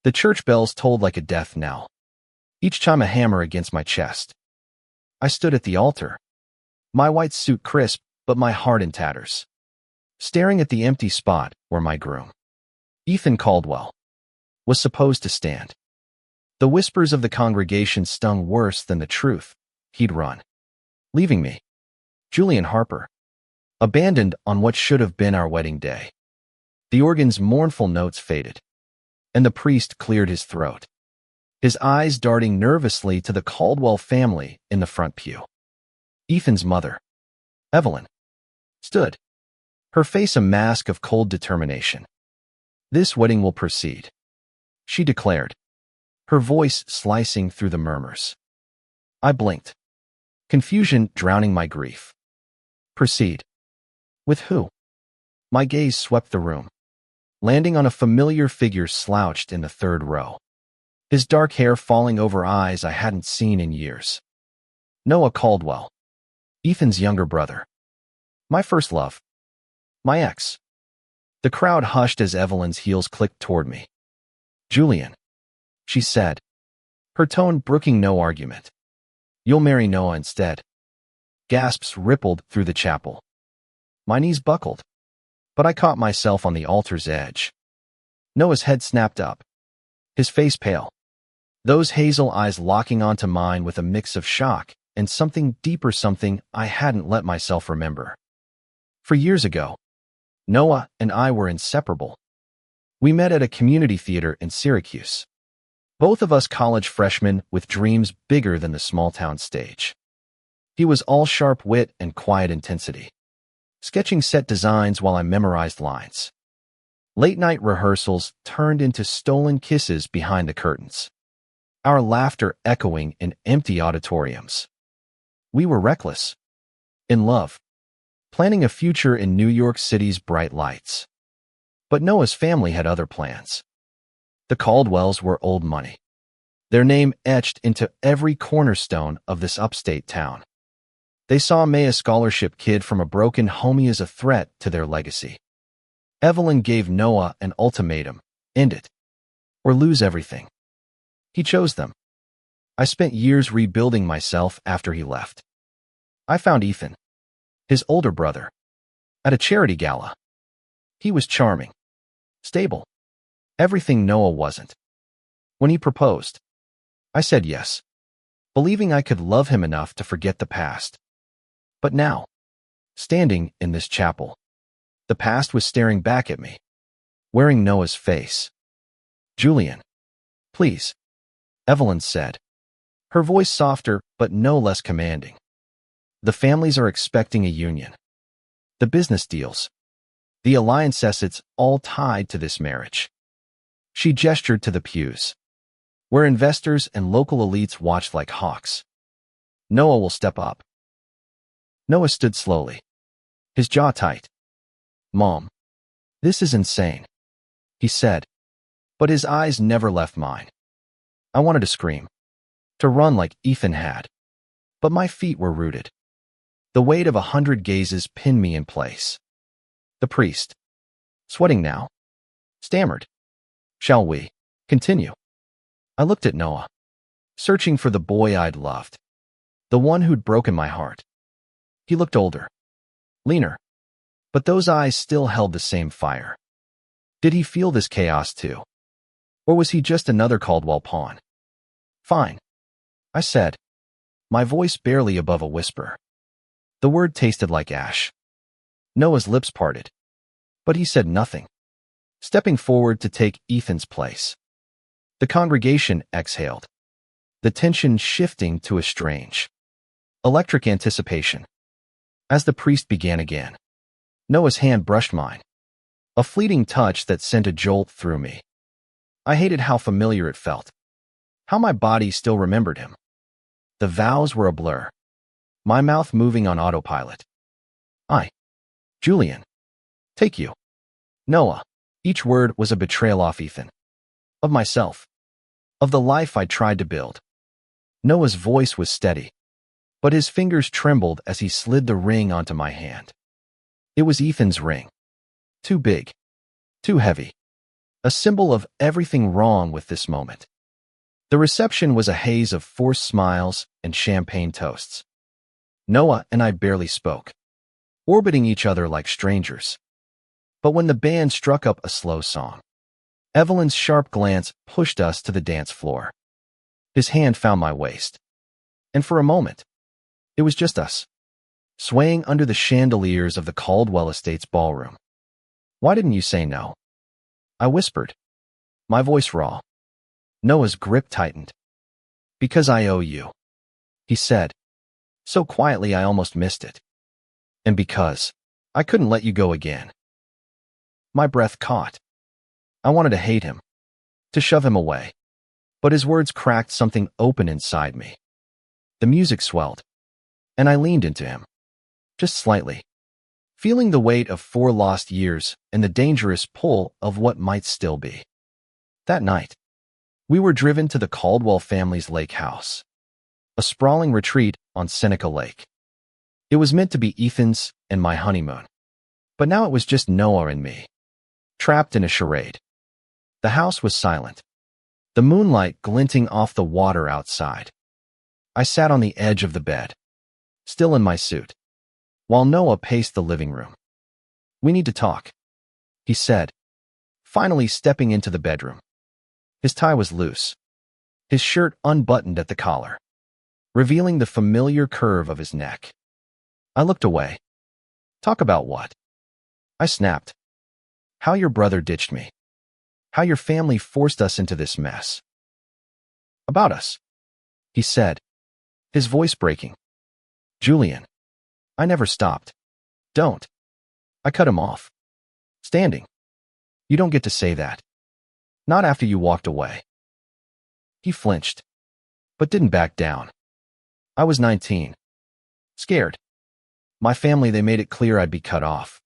The church bells tolled like a death knell, each chime a hammer against my chest. I stood at the altar, my white suit crisp, but my heart in tatters, staring at the empty spot where my groom, Ethan Caldwell, was supposed to stand. The whispers of the congregation stung worse than the truth. He'd run, leaving me, Julian Harper, abandoned on what should have been our wedding day. The organ's mournful notes faded, and the priest cleared his throat, his eyes darting nervously to the Caldwell family in the front pew. Ethan's mother, Evelyn, stood, her face a mask of cold determination. "This wedding will proceed," she declared, her voice slicing through the murmurs. I blinked, confusion drowning my grief. Proceed? With who? My gaze swept the room, landing on a familiar figure slouched in the third row, his dark hair falling over eyes I hadn't seen in years. Noah Caldwell, Ethan's younger brother. My first love. My ex. The crowd hushed as Evelyn's heels clicked toward me. "Julian," she said, her tone brooking no argument. "You'll marry Noah instead." Gasps rippled through the chapel. My knees buckled, but I caught myself on the altar's edge. Noah's head snapped up, his face pale, those hazel eyes locking onto mine with a mix of shock and something deeper, something I hadn't let myself remember. For years ago, Noah and I were inseparable. We met at a community theater in Syracuse, both of us college freshmen with dreams bigger than the small-town stage. He was all sharp wit and quiet intensity, sketching set designs while I memorized lines. Late-night rehearsals turned into stolen kisses behind the curtains, our laughter echoing in empty auditoriums. We were reckless, in love, planning a future in New York City's bright lights. But Noah's family had other plans. The Caldwells were old money, their name etched into every cornerstone of this upstate town. They saw me, a scholarship kid from a broken home, as a threat to their legacy. Evelyn gave Noah an ultimatum: end it, or lose everything. He chose them. I spent years rebuilding myself after he left. I found Ethan, his older brother, at a charity gala. He was charming, stable, everything Noah wasn't. When he proposed, I said yes, believing I could love him enough to forget the past. But now, standing in this chapel, the past was staring back at me, wearing Noah's face. "Julian, please," Evelyn said, her voice softer but no less commanding. "The families are expecting a union. The business deals, the alliances, it's all tied to this marriage." She gestured to the pews, where investors and local elites watched like hawks. "Noah will step up." Noah stood slowly, his jaw tight. "Mom, this is insane," he said, but his eyes never left mine. I wanted to scream, to run like Ethan had, but my feet were rooted. The weight of 100 gazes pinned me in place. The priest, sweating now, stammered, "Shall we continue?" I looked at Noah, searching for the boy I'd loved, the one who'd broken my heart. He looked older, leaner, but those eyes still held the same fire. Did he feel this chaos too? Or was he just another Caldwell pawn? "Fine," I said, my voice barely above a whisper. The word tasted like ash. Noah's lips parted, but he said nothing, stepping forward to take Ethan's place. The congregation exhaled, the tension shifting to a strange, electric anticipation. As the priest began again, Noah's hand brushed mine, a fleeting touch that sent a jolt through me. I hated how familiar it felt, how my body still remembered him. The vows were a blur, my mouth moving on autopilot. "Julian, take you. Noah." Each word was a betrayal of Ethan, of myself, of the life I tried to build. Noah's voice was steady, but his fingers trembled as he slid the ring onto my hand. It was Ethan's ring. Too big, too heavy, a symbol of everything wrong with this moment. The reception was a haze of forced smiles and champagne toasts. Noah and I barely spoke, orbiting each other like strangers. But when the band struck up a slow song, Evelyn's sharp glance pushed us to the dance floor. His hand found my waist. And for a moment, it was just us, swaying under the chandeliers of the Caldwell Estates ballroom. "Why didn't you say no?" I whispered, my voice raw. Noah's grip tightened. "Because I owe you," he said, so quietly I almost missed it. "And because I couldn't let you go again." My breath caught. I wanted to hate him, to shove him away. But his words cracked something open inside me. The music swelled, and I leaned into him, just slightly, feeling the weight of 4 lost years and the dangerous pull of what might still be. That night, we were driven to the Caldwell family's lake house, a sprawling retreat on Seneca Lake. It was meant to be Ethan's and my honeymoon, but now it was just Noah and me, trapped in a charade. The house was silent, the moonlight glinting off the water outside. I sat on the edge of the bed, still in my suit, while Noah paced the living room. "We need to talk," he said, finally stepping into the bedroom. His tie was loose, his shirt unbuttoned at the collar, revealing the familiar curve of his neck. I looked away. "Talk about what?" I snapped. "How your brother ditched me. How your family forced us into this mess." "About us," he said, his voice breaking. "Julian." I never stopped. "Don't." I cut him off. Standing. "You don't get to say that. Not after you walked away." He flinched, but didn't back down. I was 19. Scared. My family, they made it clear I'd be cut off.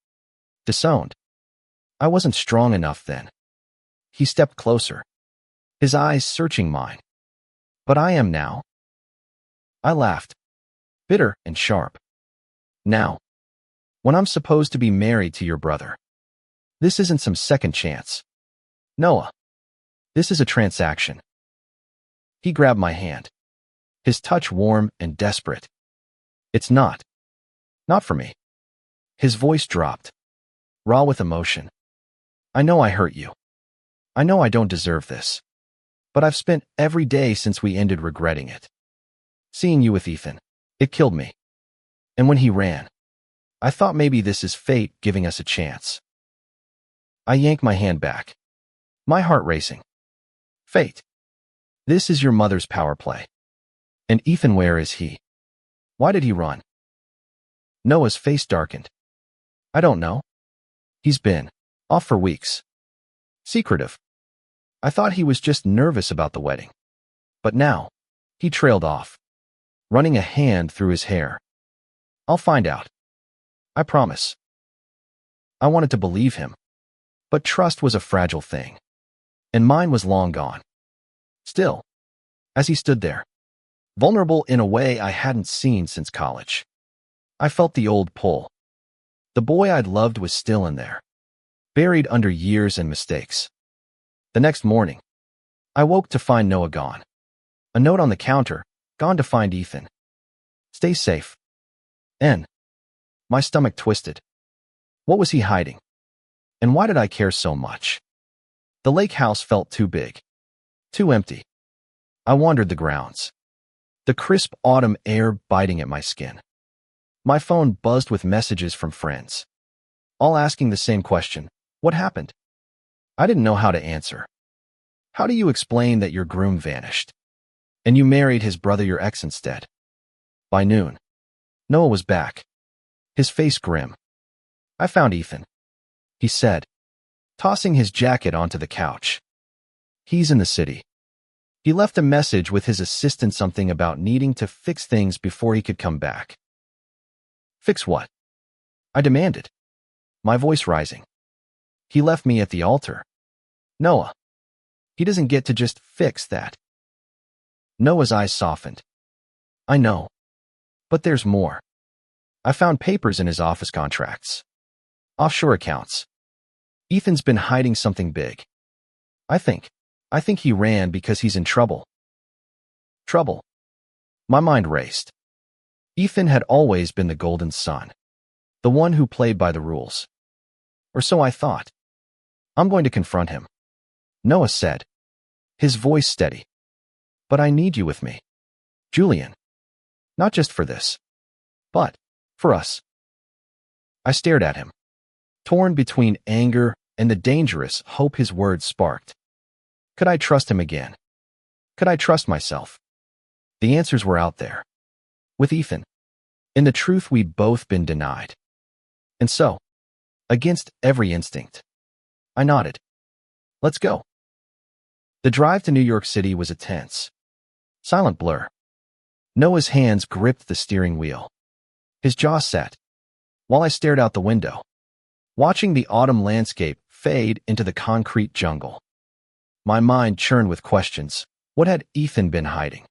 Disowned. I wasn't strong enough then. He stepped closer, his eyes searching mine. "But I am now." I laughed, bitter and sharp. "Now, when I'm supposed to be married to your brother. This isn't some second chance. Noah, this is a transaction." He grabbed my hand, his touch warm and desperate. "It's not. Not for me." His voice dropped, raw with emotion. "I know I hurt you. I know I don't deserve this. But I've spent every day since we ended regretting it. Seeing you with Ethan, it killed me. And when he ran, I thought maybe this is fate giving us a chance." I yanked my hand back, my heart racing. "Fate. This is your mother's power play. And Ethan, where is he? Why did he run?" Noah's face darkened. "I don't know. He's been off for weeks. Secretive. I thought he was just nervous about the wedding. But now, he trailed off, running a hand through his hair. I'll find out. I promise." I wanted to believe him, but trust was a fragile thing, and mine was long gone. Still, as he stood there, vulnerable in a way I hadn't seen since college, I felt the old pull. The boy I'd loved was still in there, buried under years and mistakes. The next morning, I woke to find Noah gone. A note on the counter, "Gone to find Ethan. Stay safe. N." My stomach twisted. What was he hiding? And why did I care so much? The lake house felt too big, too empty. I wandered the grounds, the crisp autumn air biting at my skin. My phone buzzed with messages from friends, all asking the same question: what happened? I didn't know how to answer. How do you explain that your groom vanished, and you married his brother, your ex, instead? By noon, Noah was back, his face grim. "I found Ethan," he said, tossing his jacket onto the couch. "He's in the city. He left a message with his assistant, something about needing to fix things before he could come back." "Fix what?" I demanded, my voice rising. "He left me at the altar. Noah. He doesn't get to just fix that." Noah's eyes softened. "I know. But there's more. I found papers in his office contracts. Offshore accounts. Ethan's been hiding something big. I think. I think he ran because he's in trouble. Trouble. My mind raced. Ethan had always been the golden son, the one who played by the rules. Or so I thought. I'm going to confront him, Noah said, his voice steady. But I need you with me, Julian. Not just for this, but for us. I stared at him, torn between anger and the dangerous hope his words sparked. Could I trust him again? Could I trust myself? The answers were out there. With Ethan. In the truth we'd both been denied. And so, against every instinct, I nodded. Let's go. The drive to New York City was a tense, silent blur. Noah's hands gripped the steering wheel. His jaw set, while I stared out the window, watching the autumn landscape fade into the concrete jungle. My mind churned with questions. What had Ethan been hiding?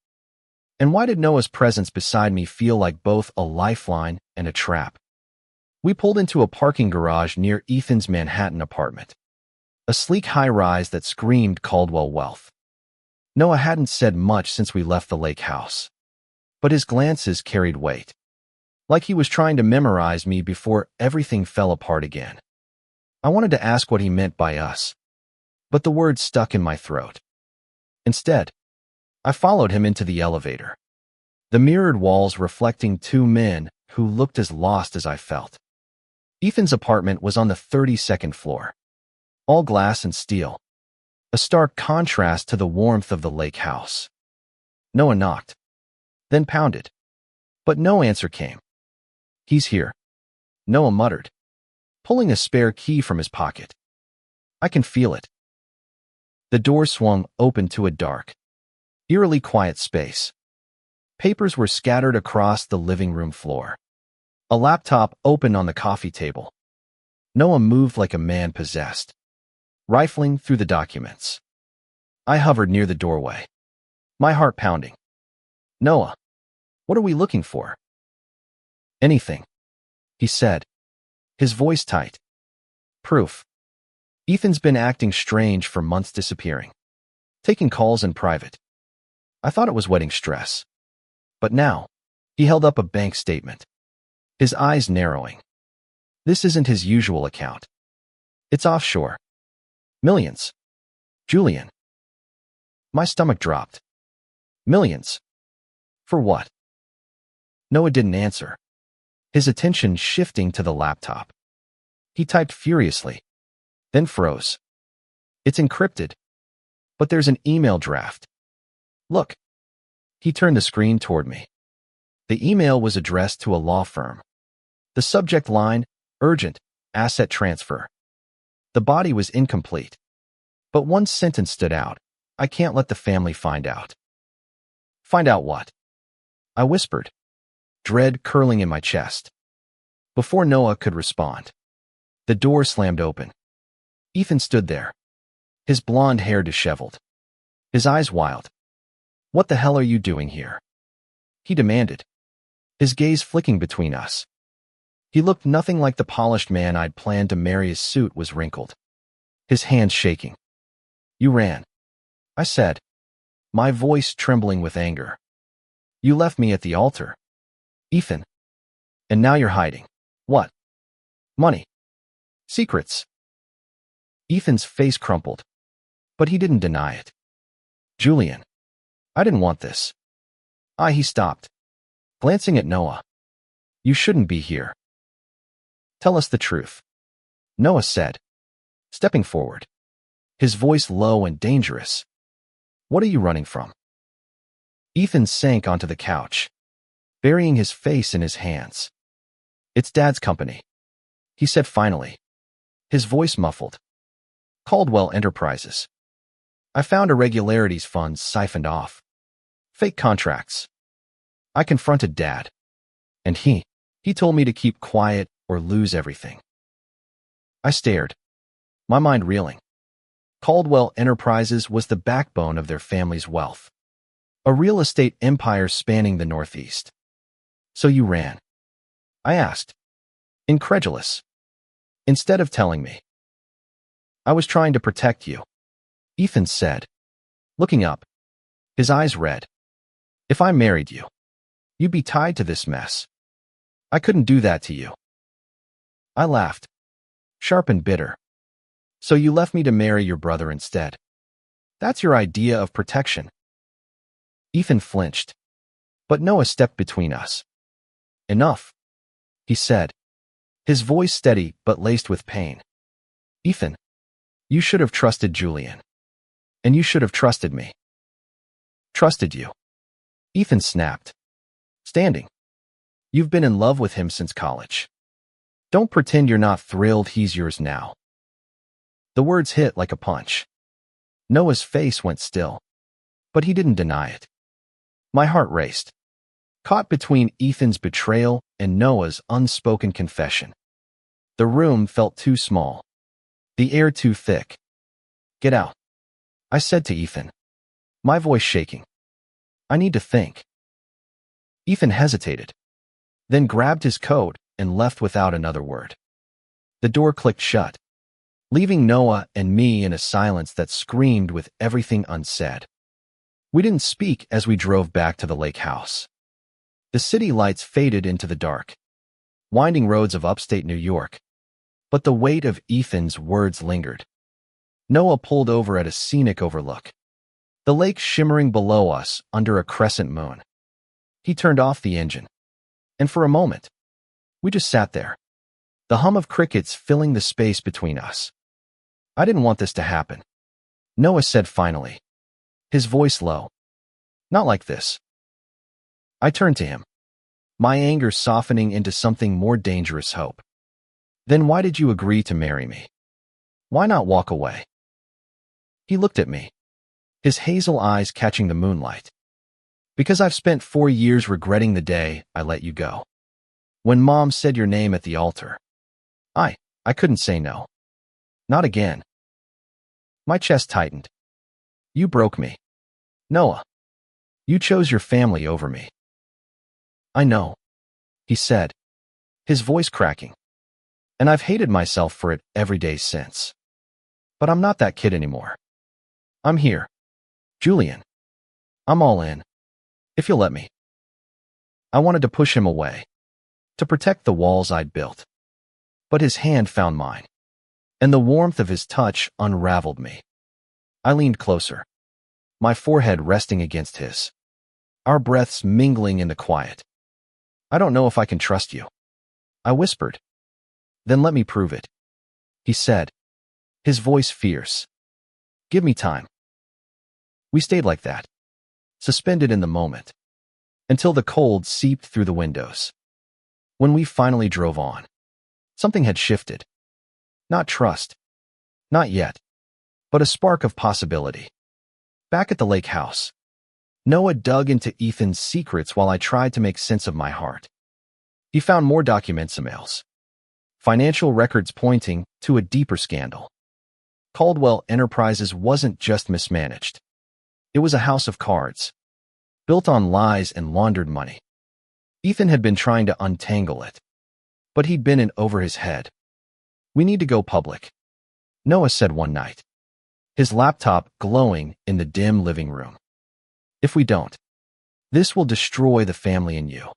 And why did Noah's presence beside me feel like both a lifeline and a trap? We pulled into a parking garage near Ethan's Manhattan apartment, a sleek high-rise that screamed Caldwell wealth. Noah hadn't said much since we left the lake house, but his glances carried weight, like he was trying to memorize me before everything fell apart again. I wanted to ask what he meant by us, but the words stuck in my throat. Instead, I followed him into the elevator, the mirrored walls reflecting two men who looked as lost as I felt. Ethan's apartment was on the 32nd floor, all glass and steel, a stark contrast to the warmth of the lake house. Noah knocked, then pounded, but no answer came. He's here, Noah muttered, pulling a spare key from his pocket. I can feel it. The door swung open to a dark, eerily quiet space. Papers were scattered across the living room floor. A laptop opened on the coffee table. Noah moved like a man possessed, rifling through the documents. I hovered near the doorway, my heart pounding. Noah, what are we looking for? Anything, he said, his voice tight. Proof. Ethan's been acting strange for months, disappearing, taking calls in private. I thought it was wedding stress. But now, he held up a bank statement, his eyes narrowing. This isn't his usual account. It's offshore. Millions. Julian. My stomach dropped. Millions. For what? Noah didn't answer, his attention shifting to the laptop. He typed furiously, then froze. It's encrypted, but there's an email draft. Look. He turned the screen toward me. The email was addressed to a law firm. The subject line, urgent, asset transfer. The body was incomplete, but one sentence stood out. I can't let the family find out. Find out what? I whispered, dread curling in my chest. Before Noah could respond, the door slammed open. Ethan stood there, his blonde hair disheveled, his eyes wild. What the hell are you doing here? He demanded, his gaze flicking between us. He looked nothing like the polished man I'd planned to marry. His suit was wrinkled, his hands shaking. You ran, I said, my voice trembling with anger. You left me at the altar, Ethan. And now you're hiding. What? Money. Secrets. Ethan's face crumpled, but he didn't deny it. Julian, I didn't want this. He stopped, glancing at Noah. You shouldn't be here. Tell us the truth, Noah said, stepping forward, his voice low and dangerous. What are you running from? Ethan sank onto the couch, burying his face in his hands. It's Dad's company, he said finally, his voice muffled. Caldwell Enterprises. I found irregularities funds siphoned off. Fake contracts. I confronted Dad, and he told me to keep quiet or lose everything. I stared, my mind reeling. Caldwell Enterprises was the backbone of their family's wealth, a real estate empire spanning the Northeast. So you ran? I asked, incredulous. Instead of telling me. I was trying to protect you, Ethan said, looking up, his eyes red. If I married you, you'd be tied to this mess. I couldn't do that to you. I laughed, sharp and bitter. So you left me to marry your brother instead. That's your idea of protection. Ethan flinched, but Noah stepped between us. Enough, he said, his voice steady but laced with pain. Ethan, you should have trusted Julian. And you should have trusted me. Trusted you. Ethan snapped, standing. You've been in love with him since college. Don't pretend you're not thrilled he's yours now. The words hit like a punch. Noah's face went still, but he didn't deny it. My heart raced, caught between Ethan's betrayal and Noah's unspoken confession. The room felt too small, the air too thick. Get out, I said to Ethan, my voice shaking. I need to think. Ethan hesitated, then grabbed his coat and left without another word. The door clicked shut, leaving Noah and me in a silence that screamed with everything unsaid. We didn't speak as we drove back to the lake house. The city lights faded into the dark, winding roads of upstate New York, but the weight of Ethan's words lingered. Noah pulled over at a scenic overlook, the lake shimmering below us under a crescent moon. He turned off the engine, and for a moment, we just sat there, the hum of crickets filling the space between us. I didn't want this to happen, Noah said finally, his voice low. Not like this. I turned to him, my anger softening into something more dangerous hope. Then why did you agree to marry me? Why not walk away? He looked at me, his hazel eyes catching the moonlight. Because I've spent 4 years regretting the day I let you go. When Mom said your name at the altar, I couldn't say no. Not again. My chest tightened. You broke me. Noah. You chose your family over me. I know, he said, his voice cracking. And I've hated myself for it every day since. But I'm not that kid anymore. I'm here. Julian. I'm all in. If you'll let me. I wanted to push him away, to protect the walls I'd built. But his hand found mine, and the warmth of his touch unraveled me. I leaned closer, my forehead resting against his, our breaths mingling in the quiet. I don't know if I can trust you, I whispered. Then let me prove it, he said, his voice fierce. Give me time. We stayed like that, suspended in the moment, until the cold seeped through the windows. When we finally drove on, something had shifted. Not trust. Not yet. But a spark of possibility. Back at the lake house, Noah dug into Ethan's secrets while I tried to make sense of my heart. He found more documents and emails, financial records pointing to a deeper scandal. Caldwell Enterprises wasn't just mismanaged. It was a house of cards, built on lies and laundered money. Ethan had been trying to untangle it, but he'd been in over his head. We need to go public, Noah said one night, his laptop glowing in the dim living room. If we don't, this will destroy the family and you.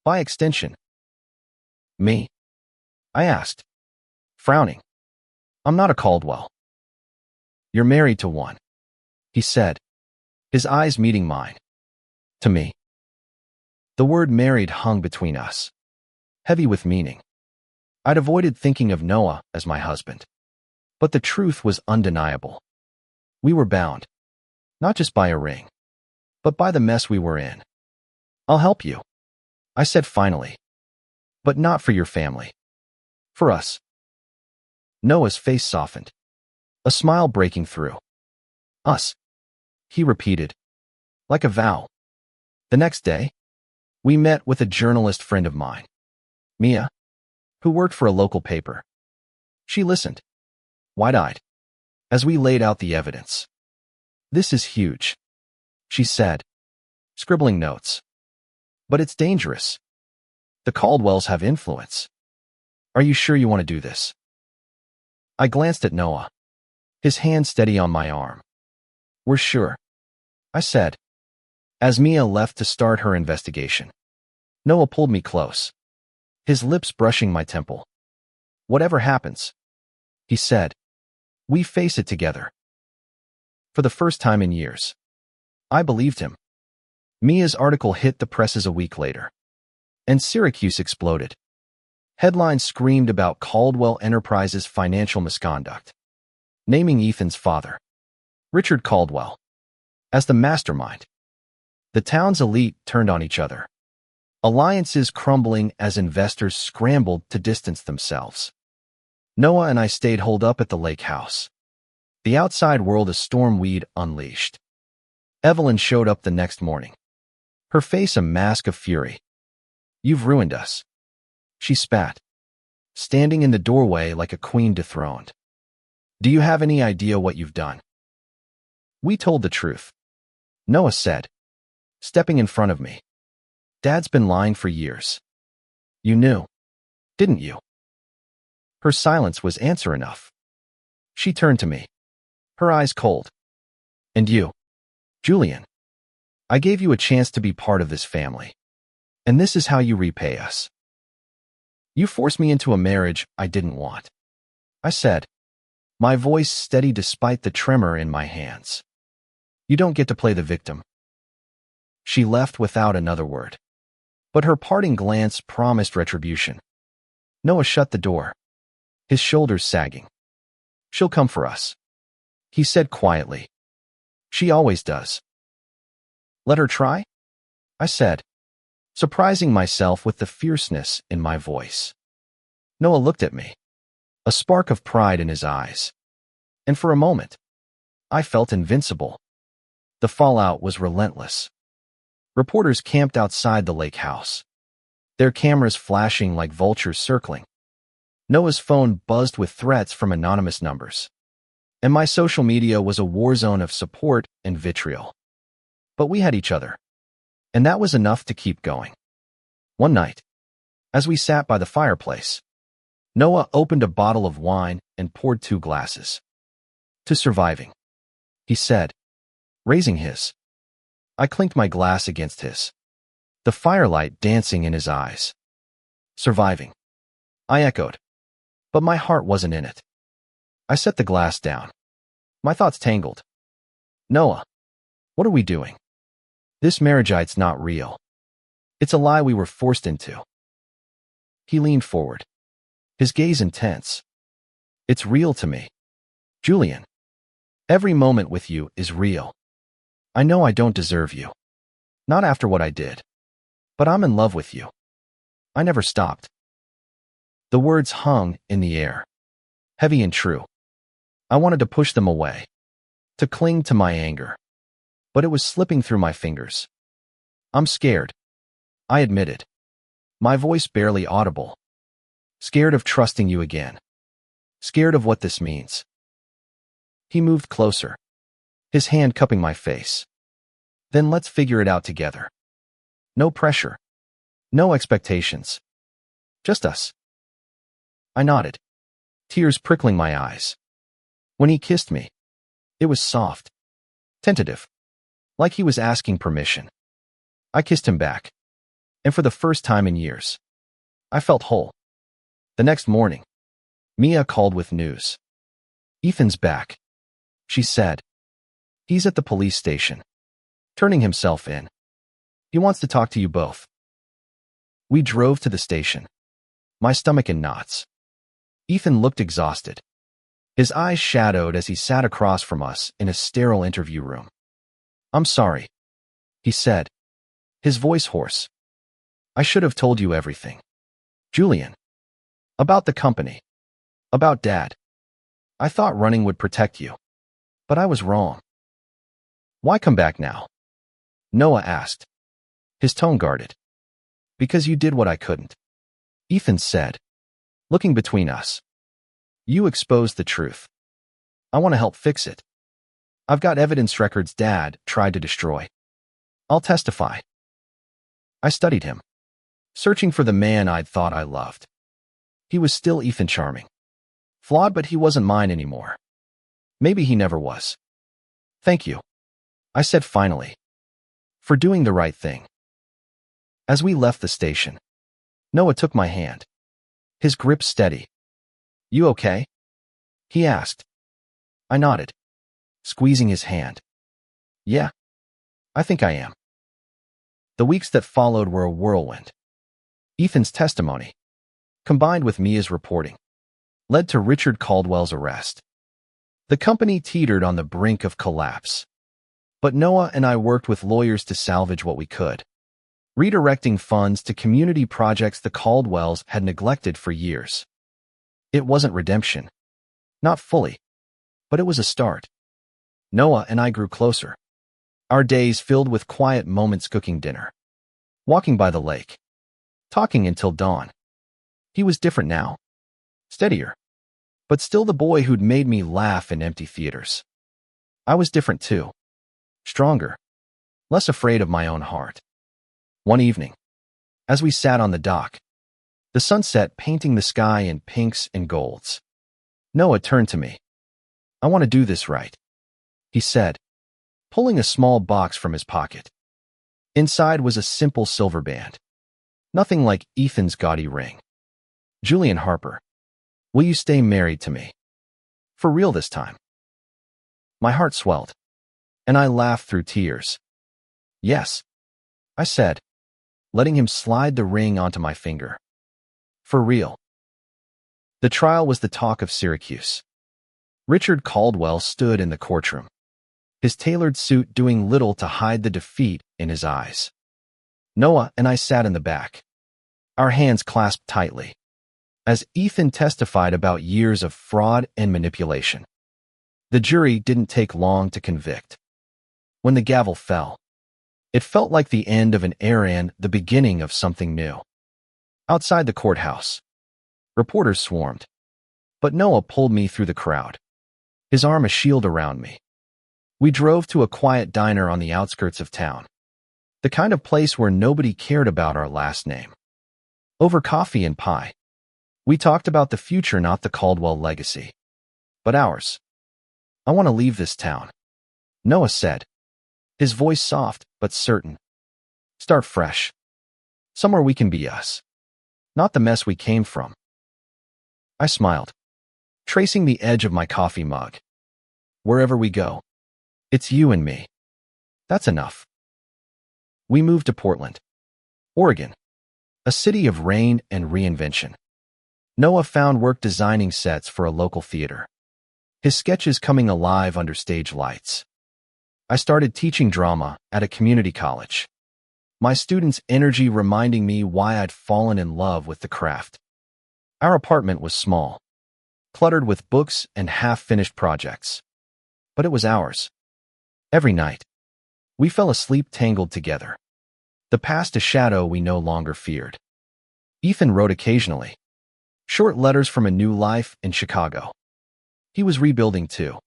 By extension. Me? I asked, frowning. I'm not a Caldwell. You're married to one, he said, his eyes meeting mine. To me. The word married hung between us, heavy with meaning. I'd avoided thinking of Noah as my husband. But the truth was undeniable. We were bound, not just by a ring, but by the mess we were in. I'll help you, I said finally. But not for your family. For us. Noah's face softened, a smile breaking through. Us, he repeated, like a vow. The next day, we met with a journalist friend of mine, Mia, who worked for a local paper. She listened, wide-eyed, as we laid out the evidence. This is huge, she said, scribbling notes. But it's dangerous. The Caldwells have influence. Are you sure you want to do this? I glanced at Noah, his hand steady on my arm. "We're sure," I said, as Mia left to start her investigation. Noah pulled me close, his lips brushing my temple. "Whatever happens," he said, "we face it together." For the first time in years, I believed him. Mia's article hit the presses a week later, and Syracuse exploded. Headlines screamed about Caldwell Enterprises' financial misconduct, naming Ethan's father, Richard Caldwell, as the mastermind. The town's elite turned on each other, alliances crumbling as investors scrambled to distance themselves. Noah and I stayed holed up at the lake house, the outside world a storm we'd unleashed. Evelyn showed up the next morning, her face a mask of fury. "You've ruined us," she spat, standing in the doorway like a queen dethroned. "Do you have any idea what you've done?" "We told the truth," Noah said, stepping in front of me. "Dad's been lying for years. You knew, didn't you?" Her silence was answer enough. She turned to me, her eyes cold. "And you, Julian, I gave you a chance to be part of this family, and this is how you repay us. You forced me into a marriage I didn't want," I said, my voice steady despite the tremor in my hands. "You don't get to play the victim." She left without another word, but her parting glance promised retribution. Noah shut the door, his shoulders sagging. "She'll come for us," he said quietly. "She always does." "Let her try?" I said, surprising myself with the fierceness in my voice. Noah looked at me, a spark of pride in his eyes. And for a moment, I felt invincible. The fallout was relentless. Reporters camped outside the lake house, their cameras flashing like vultures circling. Noah's phone buzzed with threats from anonymous numbers, and my social media was a war zone of support and vitriol. But we had each other, and that was enough to keep going. One night, as we sat by the fireplace, Noah opened a bottle of wine and poured 2 glasses. "To surviving," he said, raising his. I clinked my glass against his, the firelight dancing in his eyes. "Surviving," I echoed, but my heart wasn't in it. I set the glass down, my thoughts tangled. "Noah, what are we doing? This marriage's not real. It's a lie we were forced into." He leaned forward, his gaze intense. "It's real to me, Julian. Every moment with you is real. I know I don't deserve you, not after what I did, but I'm in love with you. I never stopped." The words hung in the air, heavy and true. I wanted to push them away, to cling to my anger, but it was slipping through my fingers. "I'm scared," I admitted, my voice barely audible. "Scared of trusting you again. Scared of what this means." He moved closer, his hand cupping my face. "Then let's figure it out together. No pressure, no expectations. Just us." I nodded, tears prickling my eyes. When he kissed me, it was soft, tentative, like he was asking permission. I kissed him back, and for the first time in years, I felt whole. The next morning, Mia called with news. "Ethan's back," she said. "He's at the police station, turning himself in. He wants to talk to you both." We drove to the station, my stomach in knots. Ethan looked exhausted, his eyes shadowed as he sat across from us in a sterile interview room. "I'm sorry," he said, his voice hoarse. "I should have told you everything, Julian. About the company, about Dad. I thought running would protect you, but I was wrong." "Why come back now?" Noah asked, his tone guarded. "Because you did what I couldn't," Ethan said, looking between us. "You exposed the truth. I want to help fix it. I've got evidence records Dad tried to destroy. I'll testify." I studied him, searching for the man I'd thought I loved. He was still Ethan charming. Flawed, but he wasn't mine anymore. Maybe he never was. Thank you, I said finally, for doing the right thing. As we left the station, Noah took my hand, his grip steady. You okay? He asked. I nodded, squeezing his hand. Yeah, I think I am. The weeks that followed were a whirlwind. Ethan's testimony, combined with Mia's reporting, led to Richard Caldwell's arrest. The company teetered on the brink of collapse. But Noah and I worked with lawyers to salvage what we could, redirecting funds to community projects the Caldwells had neglected for years. It wasn't redemption. Not fully. But it was a start. Noah and I grew closer. Our days filled with quiet moments cooking dinner, walking by the lake, talking until dawn. He was different now. Steadier. But still the boy who'd made me laugh in empty theaters. I was different too. Stronger. Less afraid of my own heart. One evening, as we sat on the dock, the sunset painting the sky in pinks and golds, Noah turned to me. I want to do this right, he said, pulling a small box from his pocket. Inside was a simple silver band. Nothing like Ethan's gaudy ring. Julian Harper, will you stay married to me? For real this time? My heart swelled, and I laughed through tears. Yes, I said, letting him slide the ring onto my finger. For real. The trial was the talk of Syracuse. Richard Caldwell stood in the courtroom, his tailored suit doing little to hide the defeat in his eyes. Noah and I sat in the back, our hands clasped tightly, as Ethan testified about years of fraud and manipulation. The jury didn't take long to convict. When the gavel fell, it felt like the end of an era and the beginning of something new. Outside the courthouse, reporters swarmed, but Noah pulled me through the crowd, his arm a shield around me. We drove to a quiet diner on the outskirts of town, the kind of place where nobody cared about our last name. Over coffee and pie, we talked about the future, not the Caldwell legacy, but ours. I want to leave this town, Noah said, his voice soft but certain. Start fresh. Somewhere we can be us, not the mess we came from. I smiled, tracing the edge of my coffee mug. Wherever we go, it's you and me. That's enough. We moved to Portland, Oregon, a city of rain and reinvention. Noah found work designing sets for a local theater, his sketches coming alive under stage lights. I started teaching drama at a community college, my students' energy reminding me why I'd fallen in love with the craft. Our apartment was small, cluttered with books and half-finished projects, but it was ours. Every night, we fell asleep tangled together, the past a shadow we no longer feared. Ethan wrote occasionally, short letters from a new life in Chicago. He was rebuilding too,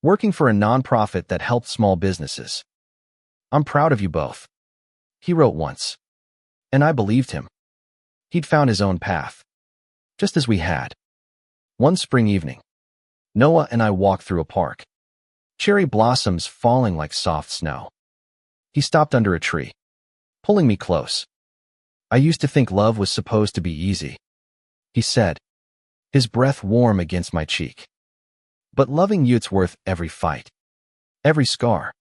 working for a nonprofit that helped small businesses. I'm proud of you both, he wrote once, and I believed him. He'd found his own path, just as we had. One spring evening, Noah and I walked through a park, cherry blossoms falling like soft snow. He stopped under a tree, pulling me close. I used to think love was supposed to be easy, he said, his breath warm against my cheek. But loving you, it's worth every fight, every scar.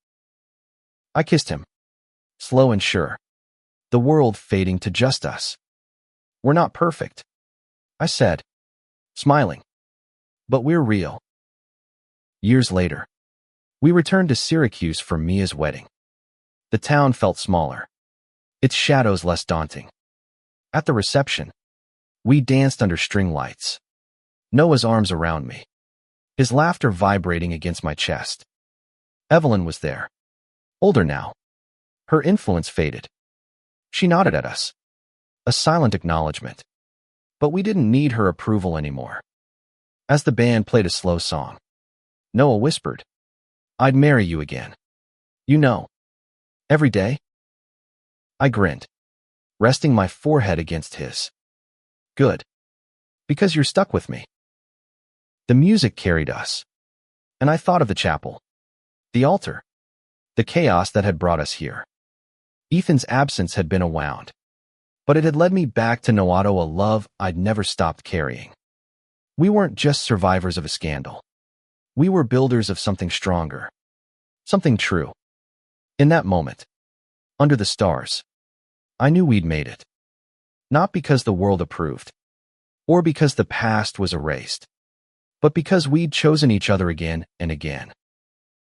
I kissed him, slow and sure, the world fading to just us. We're not perfect, I said, smiling, but we're real. Years later, we returned to Syracuse for Mia's wedding. The town felt smaller, its shadows less daunting. At the reception, we danced under string lights, Noah's arms around me, his laughter vibrating against my chest. Evelyn was there, older now. Her influence faded. She nodded at us, a silent acknowledgement. But we didn't need her approval anymore. As the band played a slow song, Noah whispered, I'd marry you again. You know, every day. I grinned, resting my forehead against his. Good. Because you're stuck with me. The music carried us, And I thought of the chapel, the altar, the chaos that had brought us here. Ethan's absence had been a wound, but it had led me back to Noato, a love I'd never stopped carrying. We weren't just survivors of a scandal. We were builders of something stronger, something true. In that moment, under the stars, I knew we'd made it. Not because the world approved, or because the past was erased, but because we'd chosen each other again and again.